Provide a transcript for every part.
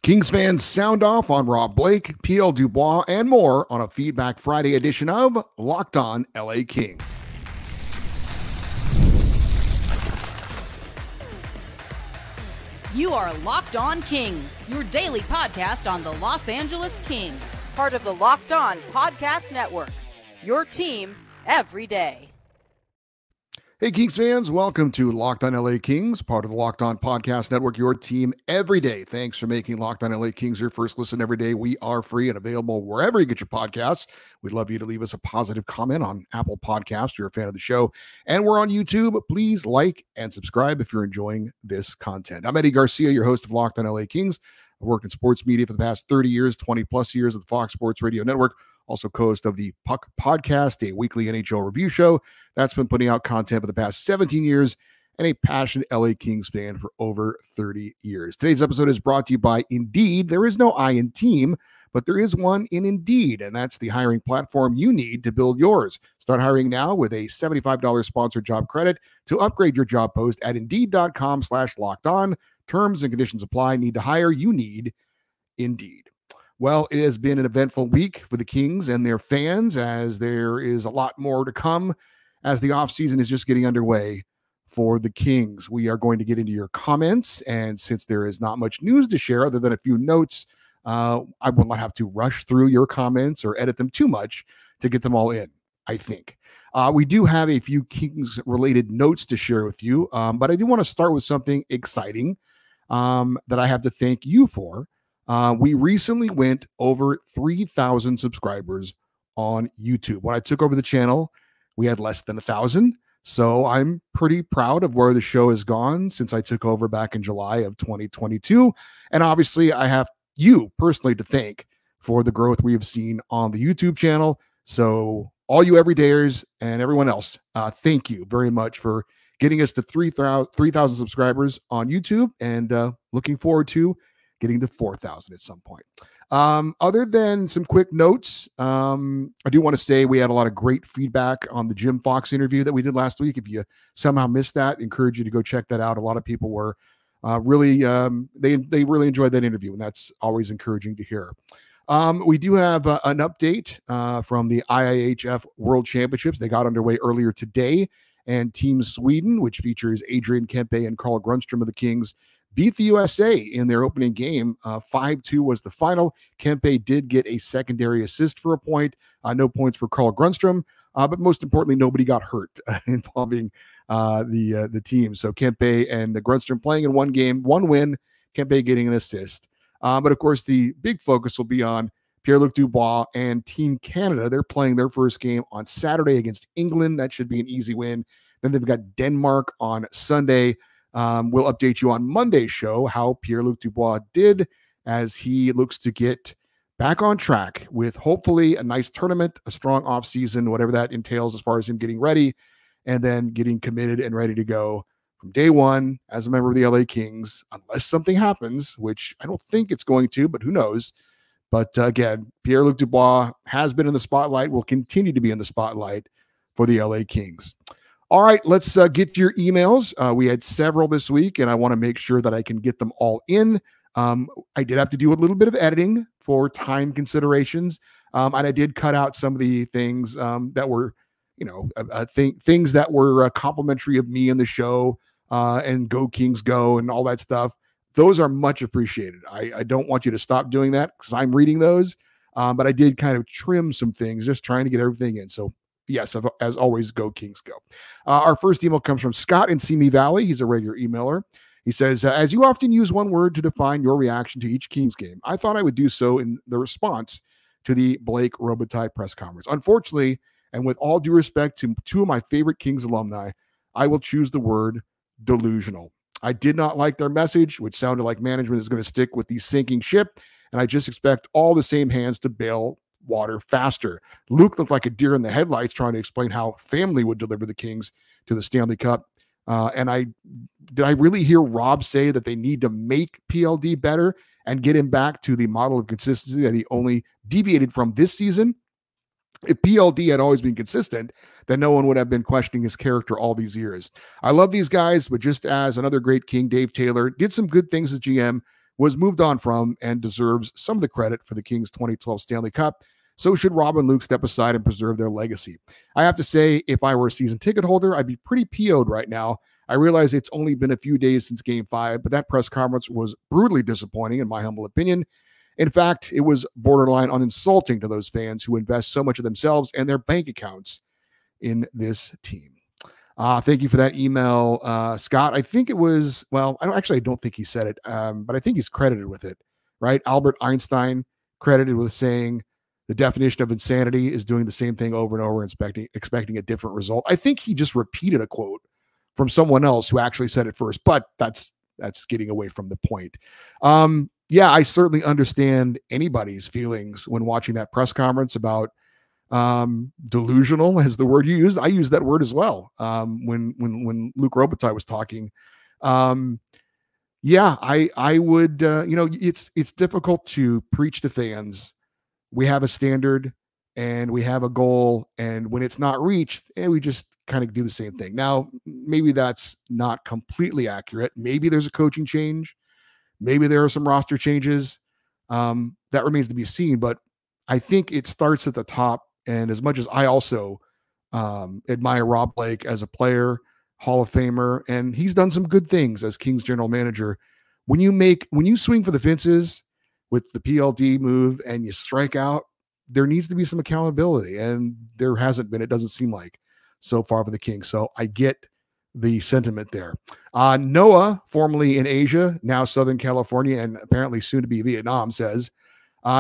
Kings fans, sound off on Rob Blake, PL Dubois, and more on a Feedback Friday edition of Locked On LA Kings. You are Locked On Kings, your daily podcast on the Los Angeles Kings, part of the Locked On Podcast Network, your team every day. Hey, Kings fans, welcome to Locked On LA Kings, part of the Locked On Podcast Network, your team every day. Thanks for making Locked On LA Kings your first listen every day. We are free and available wherever you get your podcasts. We'd love you to leave us a positive comment on Apple Podcasts if you're a fan of the show. And we're on YouTube. Please like and subscribe if you're enjoying this content. I'm Eddie Garcia, your host of Locked On LA Kings. I've worked in sports media for the past 30 years, 20 plus years at the Fox Sports Radio Network. Also co-host of the Puck Podcast, a weekly NHL review show that's been putting out content for the past 17 years, and a passionate LA Kings fan for over 30 years. Today's episode is brought to you by Indeed. There is no I in team, but there is one in Indeed, and that's the hiring platform you need to build yours. Start hiring now with a $75 sponsored job credit to upgrade your job post at Indeed.com/lockedon. Terms and conditions apply. Need to hire? You need Indeed. Well, it has been an eventful week for the Kings and their fans, as there is a lot more to come as the offseason is just getting underway for the Kings. We are going to get into your comments, and since there is not much news to share other than a few notes, I will not have to rush through your comments or edit them too much to get them all in, I think. We do have a few Kings-related notes to share with you, but I do want to start with something exciting that I have to thank you for. We recently went over 3,000 subscribers on YouTube. When I took over the channel, we had less than 1,000. So I'm pretty proud of where the show has gone since I took over back in July of 2022. And obviously, I have you personally to thank for the growth we have seen on the YouTube channel. So all you everydayers and everyone else, thank you very much for getting us to 3,000 subscribers on YouTube, and looking forward to getting to 4,000 at some point. Other than some quick notes, I do want to say we had a lot of great feedback on the Jim Fox interview that we did last week. If you somehow missed that, I encourage you to go check that out. A lot of people were really, they really enjoyed that interview, and that's always encouraging to hear. We do have an update from the IIHF World Championships. They got underway earlier today, and Team Sweden, which features Adrian Kempe and Carl Grundstrom of the Kings, beat the USA in their opening game. 5-2 was the final. Kempe did get a secondary assist for a point. No points for Carl Grundstrom, but most importantly, nobody got hurt involving the team. So Kempe and the Grundstrom playing in one game, one win, Kempe getting an assist. But of course, the big focus will be on Pierre-Luc Dubois and Team Canada. They're playing their first game on Saturday against England. That should be an easy win. Then they've got Denmark on Sunday. We'll update you on Monday's show how Pierre-Luc Dubois did as he looks to get back on track with hopefully a nice tournament, a strong offseason, whatever that entails as far as him getting ready, and then getting committed and ready to go from day one as a member of the LA Kings, unless something happens, which I don't think it's going to, but who knows. But again, Pierre-Luc Dubois has been in the spotlight, will continue to be in the spotlight for the LA Kings. All right, let's get to your emails. We had several this week, and I want to make sure that I can get them all in. I did have to do a little bit of editing for time considerations, and I did cut out some of the things that were, things that were complimentary of me in the show and Go Kings Go and all that stuff. Those are much appreciated. I don't want you to stop doing that because I'm reading those, but I did kind of trim some things, just trying to get everything in. So yes, as always, Go Kings Go. Our first email comes from Scott in Simi Valley. He's a regular emailer. He says, as you often use one word to define your reaction to each Kings game, I thought I would do so in the response to the Blake Robitaille press conference. Unfortunately, and with all due respect to two of my favorite Kings alumni, I will choose the word delusional. I did not like their message, which sounded like management is going to stick with the sinking ship, and I just expect all the same hands to bail water faster. Luke looked like a deer in the headlights trying to explain how family would deliver the Kings to the Stanley Cup. And I really hear Rob say that they need to make PLD better and get him back to the model of consistency that he only deviated from this season? If PLD had always been consistent, then no one would have been questioning his character all these years. I love these guys, but just as another great King, Dave Taylor, did some good things as GM, was moved on from and deserves some of the credit for the Kings' 2012 Stanley Cup. So should Rob and Luke step aside and preserve their legacy. I have to say, if I were a season ticket holder, I'd be pretty PO'd right now. I realize it's only been a few days since Game 5, but that press conference was brutally disappointing, in my humble opinion. In fact, it was borderline on insulting to those fans who invest so much of themselves and their bank accounts in this team. Thank you for that email, Scott. I think it was, well, I don't think he said it, but I think he's credited with it, right? Albert Einstein credited with saying the definition of insanity is doing the same thing over and over, expecting a different result. I think he just repeated a quote from someone else who actually said it first, but that's getting away from the point. Yeah, I certainly understand anybody's feelings when watching that press conference about delusional, as the word you used. I use that word as well. When Luc Robitaille was talking, yeah, I would, it's difficult to preach to fans. We have a standard and we have a goal, and when it's not reached, we just kind of do the same thing. Now, maybe that's not completely accurate. Maybe there's a coaching change. Maybe there are some roster changes. That remains to be seen, but I think it starts at the top. And as much as I also admire Rob Blake as a player, Hall of Famer, and he's done some good things as Kings general manager, when you swing for the fences with the PLD move and you strike out, there needs to be some accountability, and there hasn't been, it doesn't seem like, so far for the Kings. So I get the sentiment there. Noah, formerly in Asia, now Southern California, and apparently soon to be Vietnam, says,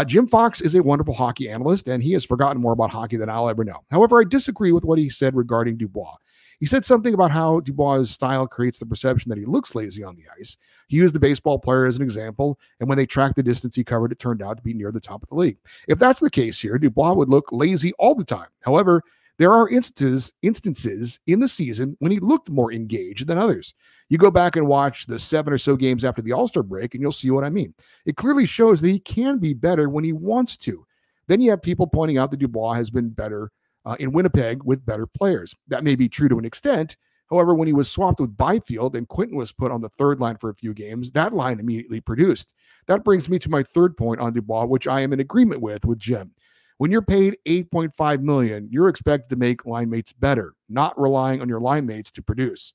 Jim Fox is a wonderful hockey analyst, and he has forgotten more about hockey than I'll ever know. However, I disagree with what he said regarding Dubois. He said something about how Dubois' style creates the perception that he looks lazy on the ice. He used the baseball player as an example, and when they tracked the distance he covered, it turned out to be near the top of the league. If that's the case here, Dubois would look lazy all the time. However, there are instances in the season when he looked more engaged than others. You go back and watch the 7 or so games after the All-Star break, and you'll see what I mean. It clearly shows that he can be better when he wants to. Then you have people pointing out that Dubois has been better in Winnipeg with better players. That may be true to an extent. However, when he was swapped with Byfield and Quinton was put on the third line for a few games, that line immediately produced. That brings me to my third point on Dubois, which I am in agreement with Jim. When you're paid $8.5 million, you're expected to make line mates better, not relying on your line mates to produce.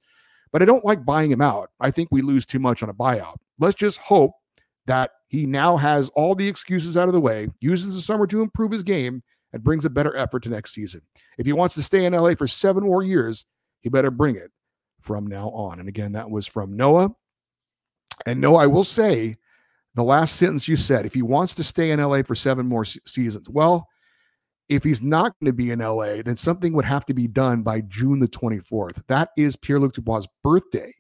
But I don't like buying him out. I think we lose too much on a buyout. Let's just hope that he now has all the excuses out of the way, uses the summer to improve his game, and brings a better effort to next season. If he wants to stay in LA for 7 more years, he better bring it from now on. And again, that was from Noah. And Noah, I will say, the last sentence you said, if he wants to stay in LA for 7 more seasons, well, if he's not going to be in LA, then something would have to be done by June the 24th. That is Pierre-Luc Dubois' birthday.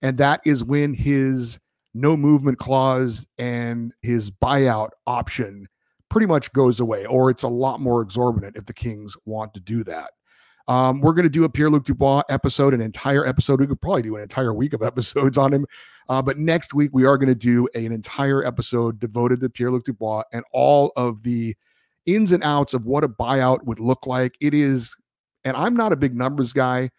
And that is when his no movement clause and his buyout option pretty much goes away, or it's a lot more exorbitant if the Kings want to do that. We're going to do a Pierre-Luc Dubois episode, an entire episode. We could probably do an entire week of episodes on him. But next week, we are going to do an entire episode devoted to Pierre-Luc Dubois and all of the ins and outs of what a buyout would look like. It is, and I'm not a big numbers guy.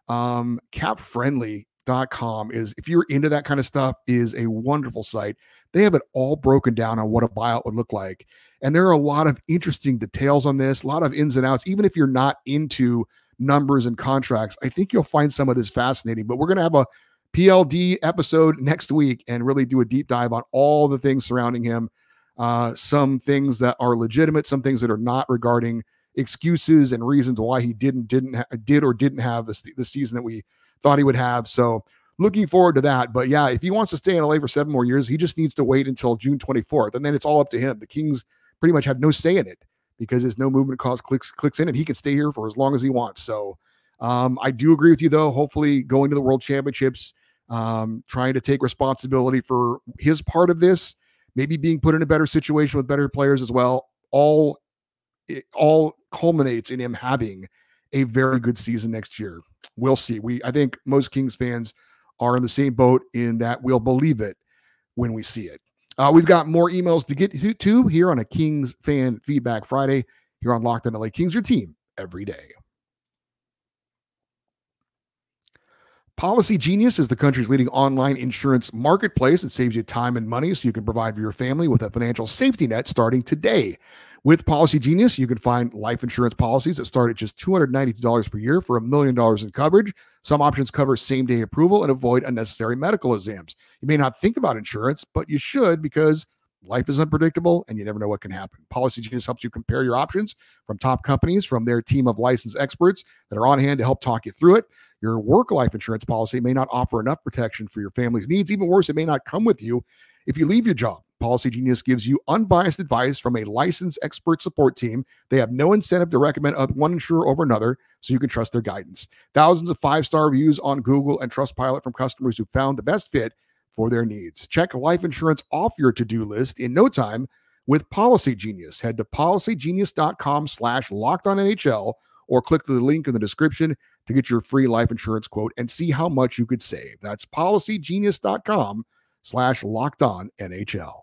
Capfriendly.com is, if you're into that kind of stuff, is a wonderful site. They have it all broken down on what a buyout would look like. And there are a lot of interesting details on this, a lot of ins and outs. Even if you're not into numbers and contracts, I think you'll find some of this fascinating. But we're going to have a PLD episode next week and really do a deep dive on all the things surrounding him. Some things that are legitimate, some things that are not, regarding excuses and reasons why he did or didn't have the season that we thought he would have. So looking forward to that. But yeah, if he wants to stay in LA for 7 more years, he just needs to wait until June 24th. And then it's all up to him. The Kings pretty much have no say in it because his no movement clause clicks in, and he can stay here for as long as he wants. So I do agree with you, though. Hopefully going to the World Championships, trying to take responsibility for his part of this, maybe being put in a better situation with better players as well. It all culminates in him having a very good season next year. We'll see. I think most Kings fans are in the same boat in that we'll believe it when we see it. We've got more emails to get to here on a Kings Fan Feedback Friday here on Locked On LA Kings, your team every day. Policygenius is the country's leading online insurance marketplace. It saves you time and money so you can provide for your family with a financial safety net starting today. With Policygenius, you can find life insurance policies that start at just $292 per year for $1 million in coverage. Some options cover same-day approval and avoid unnecessary medical exams. You may not think about insurance, but you should, because life is unpredictable and you never know what can happen. Policygenius helps you compare your options from top companies, from their team of licensed experts that are on hand to help talk you through it. Your work life insurance policy may not offer enough protection for your family's needs. Even worse, it may not come with you if you leave your job. Policygenius gives you unbiased advice from a licensed expert support team. They have no incentive to recommend one insurer over another, so you can trust their guidance. Thousands of 5-star reviews on Google and Trustpilot from customers who found the best fit for their needs. Check life insurance off your to-do list in no time with Policygenius. Head to policygenius.com/LockedOnNHL or click the link in the description to get your free life insurance quote and see how much you could save. That's policygenius.com/LockedOnNHL.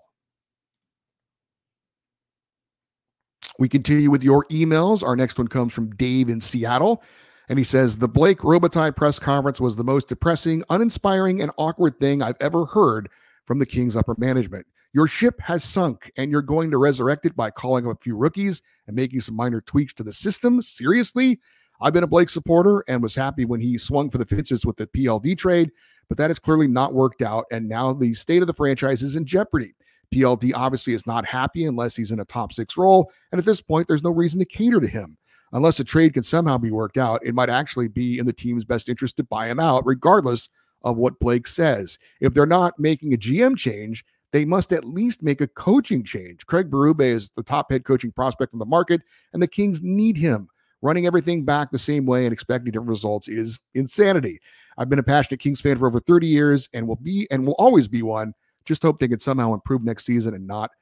We continue with your emails. Our next one comes from Dave in Seattle. And he says, the Blake Robitaille press conference was the most depressing, uninspiring, and awkward thing I've ever heard from the Kings upper management. Your ship has sunk, and you're going to resurrect it by calling up a few rookies and making some minor tweaks to the system? Seriously? I've been a Blake supporter and was happy when he swung for the fences with the PLD trade, but that has clearly not worked out, and now the state of the franchise is in jeopardy. PLD obviously is not happy unless he's in a top 6 role, and at this point, there's no reason to cater to him. Unless a trade can somehow be worked out, it might actually be in the team's best interest to buy him out, regardless of what Blake says. If they're not making a GM change, they must at least make a coaching change. Craig Berube is the top head coaching prospect on the market, and the Kings need him. Running everything back the same way and expecting different results is insanity. I've been a passionate Kings fan for over 30 years and will always be one. Just hope they can somehow improve next season and not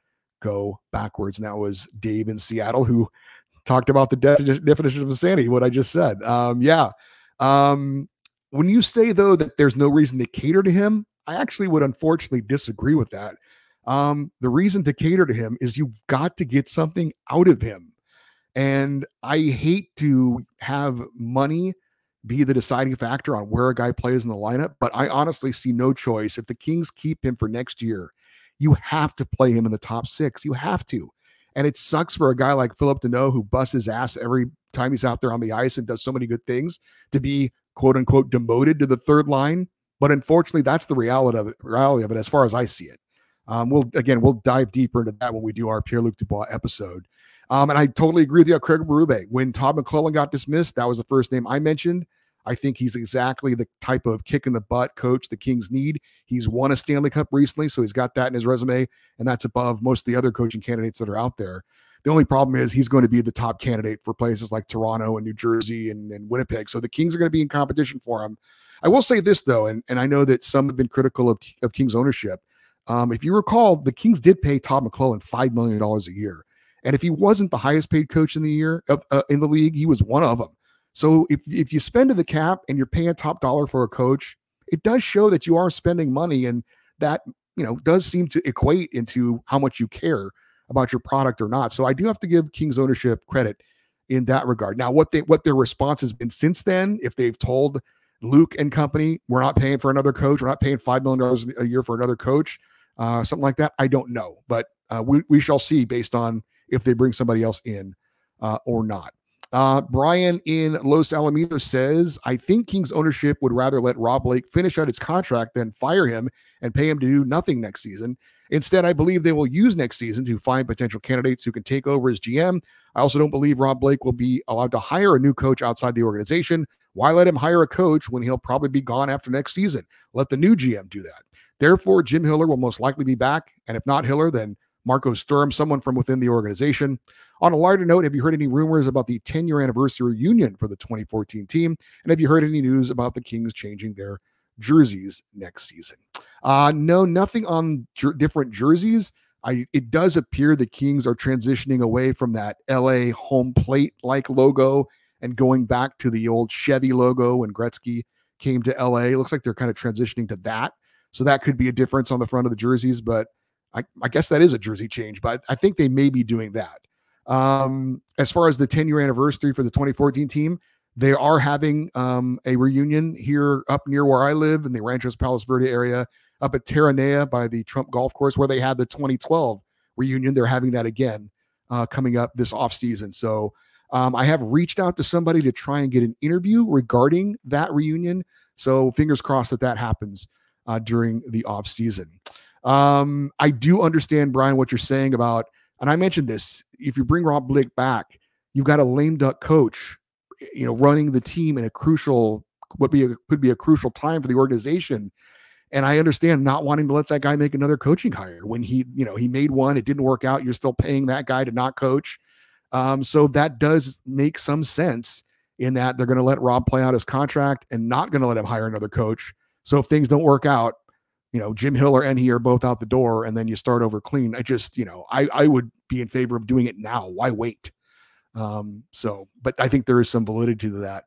go backwards. And that was Dave in Seattle, who talked about the definition of insanity, what I just said. When you say, though, that there's no reason to cater to him, I actually would unfortunately disagree with that. The reason to cater to him is you've got to get something out of him. And I hate to have money be the deciding factor on where a guy plays in the lineup, but I honestly see no choice. If the Kings keep him for next year, you have to play him in the top 6. You have to. And it sucks for a guy like Philip Deneau, who busts his ass every time he's out there on the ice and does so many good things, to be quote unquote demoted to the third line. But unfortunately, that's the reality of it as far as I see it. We'll dive deeper into that when we do our Pierre-Luc Dubois episode. And I totally agree with you on Craig Berube. When Todd McClellan got dismissed, that was the first name I mentioned. I think he's exactly the type of kick in the butt coach the Kings need. He's won a Stanley Cup recently, so he's got that in his resume, and that's above most of the other coaching candidates that are out there. The only problem is he's going to be the top candidate for places like Toronto and New Jersey and Winnipeg, so the Kings are going to be in competition for him. I will say this, though, and I know that some have been critical of Kings ownership. If you recall, the Kings did pay Todd McClellan $5 million a year, and if he wasn't the highest paid coach in the year in the league, he was one of them. So if you spend to the cap and you're paying top dollar for a coach, it does show that you are spending money, and that, does seem to equate into how much you care about your product or not. So I do have to give Kings ownership credit in that regard. Now, what their response has been since then, if they've told Luke and company, we're not paying for another coach, we're not paying $5 million a year for another coach, something like that, I don't know. But we shall see based on if they bring somebody else in or not. Brian in Los Alamitos says, I think Kings ownership would rather let Rob Blake finish out his contract than fire him and pay him to do nothing next season. Instead, I believe they will use next season to find potential candidates who can take over as GM. I also don't believe Rob Blake will be allowed to hire a new coach outside the organization. Why let him hire a coach when he'll probably be gone after next season? Let the new GM do that. Therefore, Jim Hiller will most likely be back. And if not Hiller, then Marco Sturm, someone from within the organization. On a lighter note, have you heard any rumors about the 10-year anniversary reunion for the 2014 team? And have you heard any news about the Kings changing their jerseys next season? No, nothing on different jerseys. It does appear the Kings are transitioning away from that LA home plate-like logo and going back to the old Chevy logo when Gretzky came to LA. It looks like they're kind of transitioning to that. So that could be a difference on the front of the jerseys, but I guess that is a jersey change, but I think they may be doing that. As far as the 10-year anniversary for the 2014 team, They are having a reunion here up near where I live in the Ranchos Palos Verde area, up at Terranea by the Trump Golf Course, where they had the 2012 reunion. They're having that again coming up this offseason. So I have reached out to somebody to try and get an interview regarding that reunion. So fingers crossed that that happens during the offseason. I do understand, Brian, what you're saying about, and I mentioned this, if you bring Rob Blake back, you've got a lame duck coach, running the team in a crucial, could be a crucial time for the organization. And I understand not wanting to let that guy make another coaching hire when he made one, it didn't work out. You're still paying that guy to not coach. So that does make some sense in that they're going to let Rob play out his contract and not going to let him hire another coach. So if things don't work out, Jim Hill or Enhi are both out the door and then you start over clean. I would be in favor of doing it now. Why wait? But I think there is some validity to that.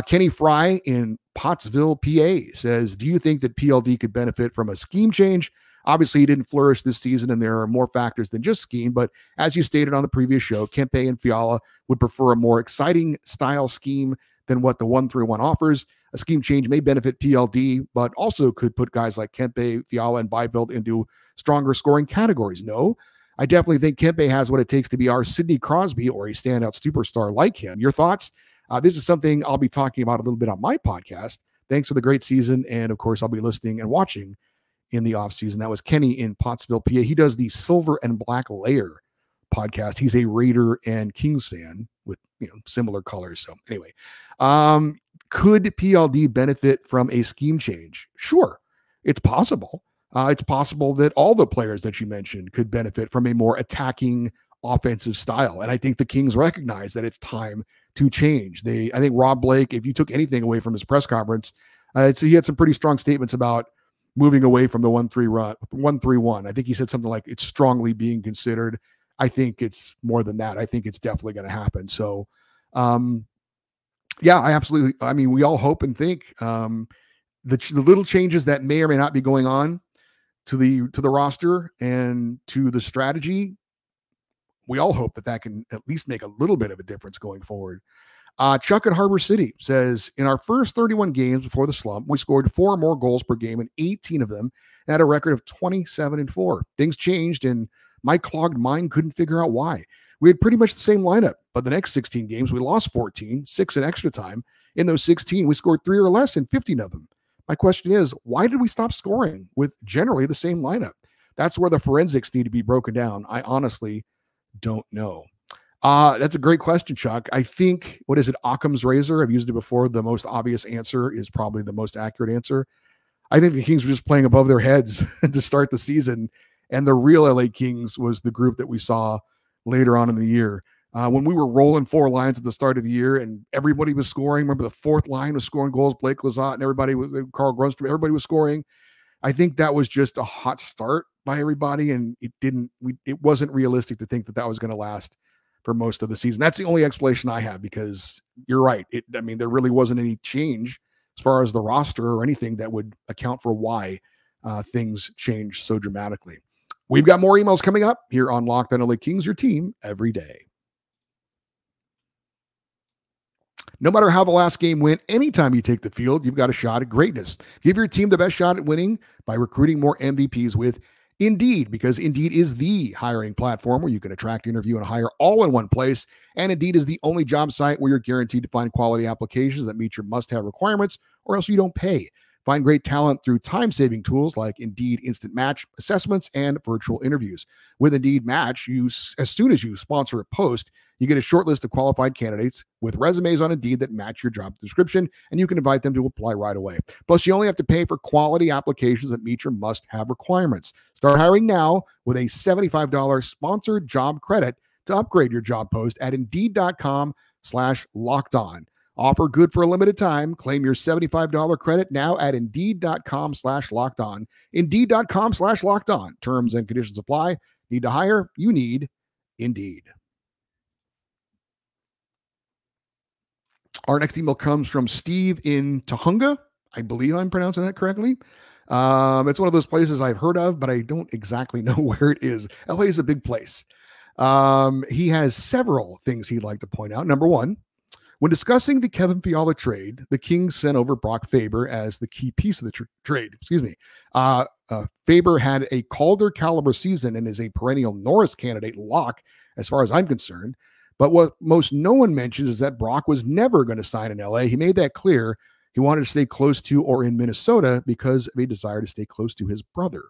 Kenny Fry in Pottsville, PA says, do you think that PLD could benefit from a scheme change? Obviously he didn't flourish this season and there are more factors than just scheme, but as you stated on the previous show, Kempe and Fiala would prefer a more exciting style scheme than what the 1-3-1 offers. A scheme change may benefit PLD, but also could put guys like Kempe, Fiala, and Byfield into stronger scoring categories. No, I definitely think Kempe has what it takes to be our Sidney Crosby or a standout superstar like him. Your thoughts? This is something I'll be talking about a little bit on my podcast. Thanks for the great season. And of course, I'll be listening and watching in the offseason. That was Kenny in Pottsville, PA. He does the Silver and Black Layer podcast. He's a Raider and Kings fan with similar colors. So anyway, could PLD benefit from a scheme change? Sure, it's possible. It's possible that all the players that you mentioned could benefit from a more attacking offensive style. And I think the Kings recognize that it's time to change. I think Rob Blake, if you took anything away from his press conference, he had some pretty strong statements about moving away from the 1-3-1. I think he said something like it's strongly being considered. I think it's more than that. I think it's definitely going to happen. So, yeah, we all hope and think the little changes that may or may not be going on to the roster and to the strategy, we all hope that can at least make a little bit of a difference going forward. Chuck at Harbor City says, in our first 31 games before the slump, we scored 4 more goals per game in 18 of them and had a record of 27-4. Things changed and my clogged mind couldn't figure out why. We had pretty much the same lineup, but the next 16 games, we lost 14, 6 in extra time. In those 16, we scored 3 or less in 15 of them. My question is, why did we stop scoring with generally the same lineup? That's where the forensics need to be broken down. I honestly don't know. That's a great question, Chuck. I think, what is it, Occam's razor? I've used it before. The most obvious answer is probably the most accurate answer. I think the Kings were just playing above their heads to start the season, and the real LA Kings was the group that we saw later on in the year. When we were rolling 4 lines at the start of the year and everybody was scoring, remember the 4th line was scoring goals, Blake Lizotte and everybody was, Carl Grunstrom, everybody was scoring. I think that was just a hot start by everybody, and it wasn't realistic to think that was going to last for most of the season. That's the only explanation I have, because you're right. There really wasn't any change as far as the roster or anything that would account for why things changed so dramatically. We've got more emails coming up here on Locked On LA Kings, your team every day. No matter how the last game went, anytime you take the field, you've got a shot at greatness. Give your team the best shot at winning by recruiting more MVPs with Indeed, because Indeed is the hiring platform where you can attract, interview, and hire all in one place. And Indeed is the only job site where you're guaranteed to find quality applications that meet your must-have requirements, or else you don't pay. Find great talent through time-saving tools like Indeed Instant Match assessments and virtual interviews. With Indeed Match, as soon as you sponsor a post, you get a short list of qualified candidates with resumes on Indeed that match your job description, and you can invite them to apply right away. Plus, you only have to pay for quality applications that meet your must-have requirements. Start hiring now with a $75 sponsored job credit to upgrade your job post at Indeed.com/lockedon. Offer good for a limited time. Claim your $75 credit now at Indeed.com/lockedon. Indeed.com/lockedon. Terms and conditions apply. Need to hire? You need Indeed. Our next email comes from Steve in Tahunga. I believe I'm pronouncing that correctly. It's one of those places I've heard of, but I don't exactly know where it is. LA is a big place. He has several things he'd like to point out. Number one, When discussing the Kevin Fiala trade, the Kings sent over Brock Faber as the key piece of the trade. Excuse me. Faber had a Calder caliber season and is a perennial Norris candidate lock, as far as I'm concerned. But what most no one mentions is that Brock was never going to sign in LA. He made that clear. He wanted to stay close to or in Minnesota because of a desire to stay close to his brother.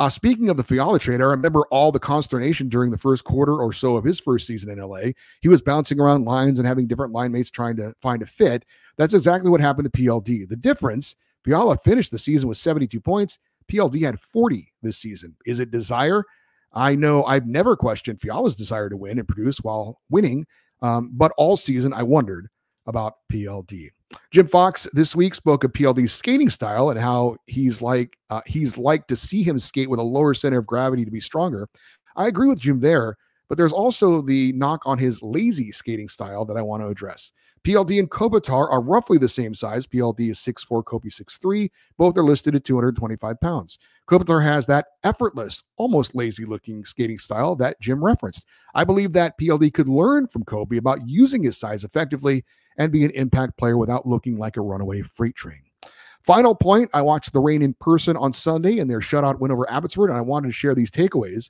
Speaking of the Fiala trade, I remember all the consternation during the first quarter or so of his first season in LA. He was bouncing around lines and having different line mates trying to find a fit. That's exactly what happened to PLD. The difference, Fiala finished the season with 72 points. PLD had 40 this season. Is it desire? I know I've never questioned Fiala's desire to win and produce while winning, but all season I wondered about PLD. Jim Fox this week spoke of PLD's skating style and how he's like to see him skate with a lower center of gravity to be stronger. I agree with Jim there, but there's also the knock on his lazy skating style that I want to address. PLD and Kopitar are roughly the same size. PLD is 6'4", Kopi 6'3". Both are listed at 225 pounds. Kopitar has that effortless, almost lazy-looking skating style that Jim referenced. I believe that PLD could learn from Kopi about using his size effectively and be an impact player without looking like a runaway freight train. Final point, I watched the Reign in person on Sunday and their shutout win over Abbotsford, and I wanted to share these takeaways.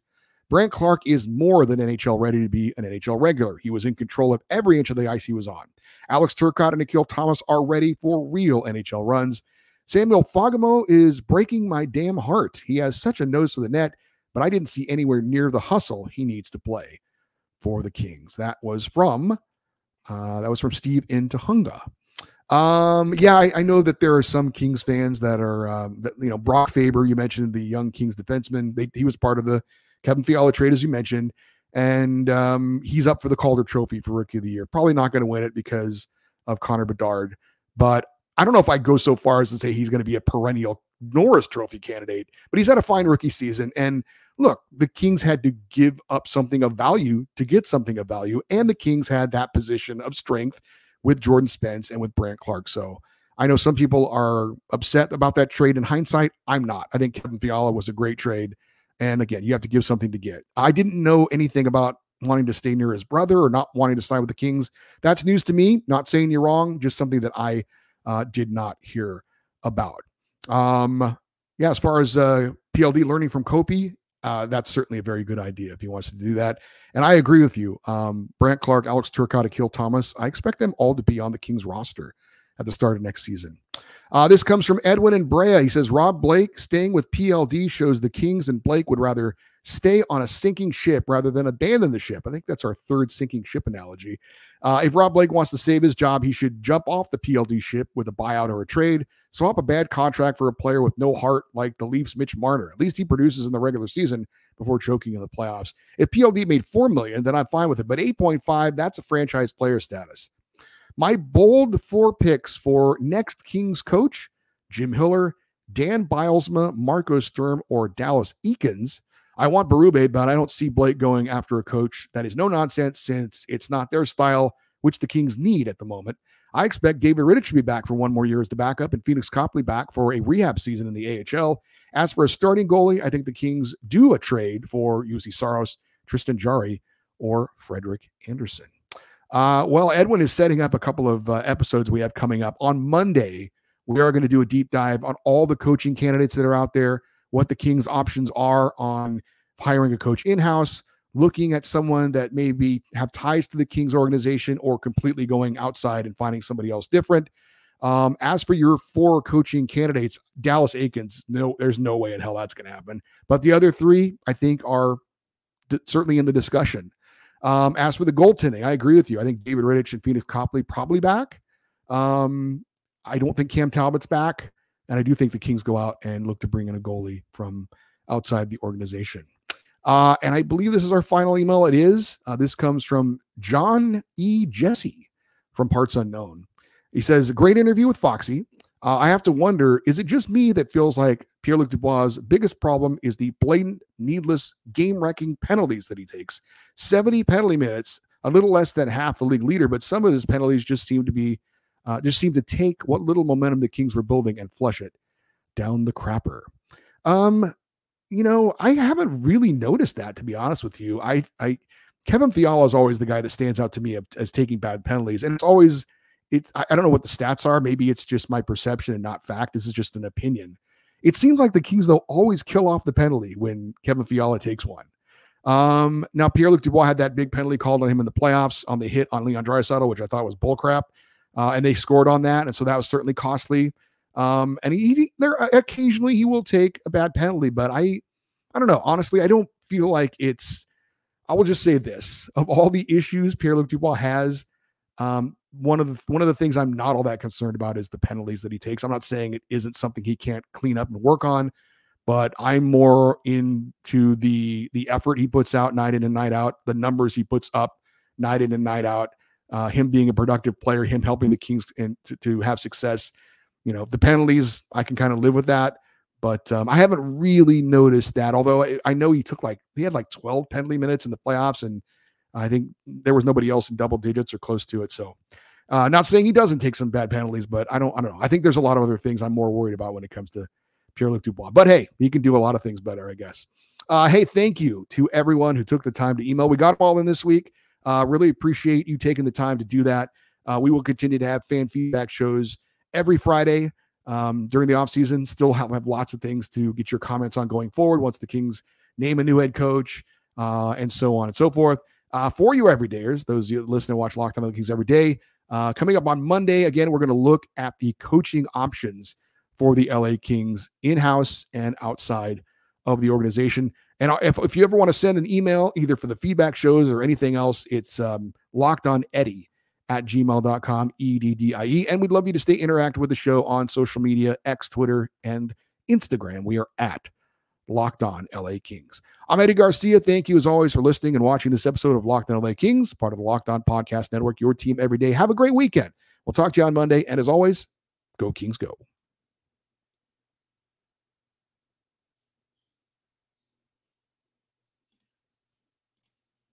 Brant Clark is more than NHL ready to be an NHL regular. He was in control of every inch of the ice he was on. Alex Turcotte and Nikhil Thomas are ready for real NHL runs. Samuel Fagemo is breaking my damn heart. He has such a nose for the net, but I didn't see anywhere near the hustle he needs to play for the Kings. That was from Steve in Tahunga. I know that there are some Kings fans that are, Brock Faber, you mentioned the young Kings defenseman. He was part of the Kevin Fiala trade, as you mentioned, and he's up for the Calder Trophy for Rookie of the Year. Probably not going to win it because of Connor Bedard, but I don't know if I'd go so far as to say he's going to be a perennial Norris Trophy candidate, but he's had a fine rookie season. And look, the Kings had to give up something of value to get something of value, and the Kings had that position of strength with Jordan Spence and with Brant Clark. So I know some people are upset about that trade. In hindsight, I'm not. I think Kevin Fiala was a great trade. And again, you have to give something to get. I didn't know anything about wanting to stay near his brother or not wanting to sign with the Kings. That's news to me. Not saying you're wrong, just something that I did not hear about. As far as PLD learning from Kopi, that's certainly a very good idea if he wants to do that. And I agree with you. Brant Clark, Alex Turcotte, Nikhil Thomas, I expect them all to be on the Kings roster at the start of next season. This comes from Edwin and Brea. He says, Rob Blake staying with PLD shows the Kings and Blake would rather stay on a sinking ship rather than abandon the ship. I think that's our third sinking ship analogy. If Rob Blake wants to save his job, he should jump off the PLD ship with a buyout or a trade, swap a bad contract for a player with no heart like the Leafs' Mitch Marner. At least he produces in the regular season before choking in the playoffs. If PLD made $4 million, then I'm fine with it. But 8.5, that's a franchise player status. My bold 4 picks for next Kings coach, Jim Hiller, Dan Bilesma, Marco Sturm, or Dallas Eakins. I want Berube, but I don't see Blake going after a coach that is no nonsense since it's not their style, which the Kings need at the moment. I expect David Rittich to be back for 1 more year as the backup and Phoenix Copley back for a rehab season in the AHL. As for a starting goalie, I think the Kings do a trade for UC Saros, Tristan Jarry, or Frederick Anderson. Edwin is setting up a couple of episodes we have coming up. On Monday, we are going to do a deep dive on all the coaching candidates that are out there, what the Kings' options are on hiring a coach in-house, looking at someone that maybe have ties to the Kings organization or completely going outside and finding somebody else different. As for your 4 coaching candidates, Dallas Eakins, no, there's no way in hell that's going to happen. But the other 3, I think, are certainly in the discussion. As for the goaltending, I agree with you. I think David Rittich and Phoenix Copley probably back. I don't think Cam Talbot's back. And I do think the Kings go out and look to bring in a goalie from outside the organization. And I believe this is our final email. It is. This comes from John E. Jesse from Parts Unknown. He says, great interview with Foxy. I have to wonder, is it just me that feels like Pierre-Luc Dubois' biggest problem is the blatant, needless, game-wrecking penalties that he takes? 70 penalty minutes, a little less than half the league leader, but some of his penalties just seem to take what little momentum the Kings were building and flush it down the crapper. I haven't really noticed that, to be honest with you. Kevin Fiala is always the guy that stands out to me as taking bad penalties. And I don't know what the stats are. Maybe it's just my perception and not fact. This is just an opinion. It seems like the Kings, though, always kill off the penalty when Kevin Fiala takes one. Now, Pierre-Luc Dubois had that big penalty called on him in the playoffs on the hit on Leon Draisaitl, which I thought was bullcrap. And they scored on that. And so that was certainly costly. And occasionally he will take a bad penalty, but I don't know. Honestly, I don't feel like I will just say this: of all the issues Pierre-Luc Dubois has, one of the things I'm not all that concerned about is the penalties that he takes. I'm not saying it isn't something he can't clean up and work on, but I'm more into the effort he puts out night in and night out, the numbers he puts up night in and night out, him being a productive player, him helping the Kings to have success. The penalties, I can kind of live with that. But I haven't really noticed that, although I know he had like 12 penalty minutes in the playoffs, and I think there was nobody else in double digits or close to it. So not saying he doesn't take some bad penalties, but I don't know. I think there's a lot of other things I'm more worried about when it comes to Pierre-Luc Dubois. But hey, he can do a lot of things better, I guess. Hey, thank you to everyone who took the time to email. We got them all in this week. Really appreciate you taking the time to do that. We will continue to have fan feedback shows every Friday. During the offseason, still have lots of things to get your comments on going forward once the Kings name a new head coach, and so on and so forth. For you everydayers, those you listen and watch Locked On the Kings every day, coming up on Monday, again, we're going to look at the coaching options for the LA Kings in-house and outside of the organization. And if you ever want to send an email, either for the feedback shows or anything else, it's lockedoneddie@gmail.com, EDDIE. And we'd love you to stay interactive with the show on social media, X, Twitter, and Instagram. We are at Locked On LA Kings. I'm Eddie Garcia. Thank you, as always, for listening and watching this episode of Locked On LA Kings, part of the Locked On Podcast Network, your team every day. Have a great weekend. We'll talk to you on Monday. And as always, go Kings, go.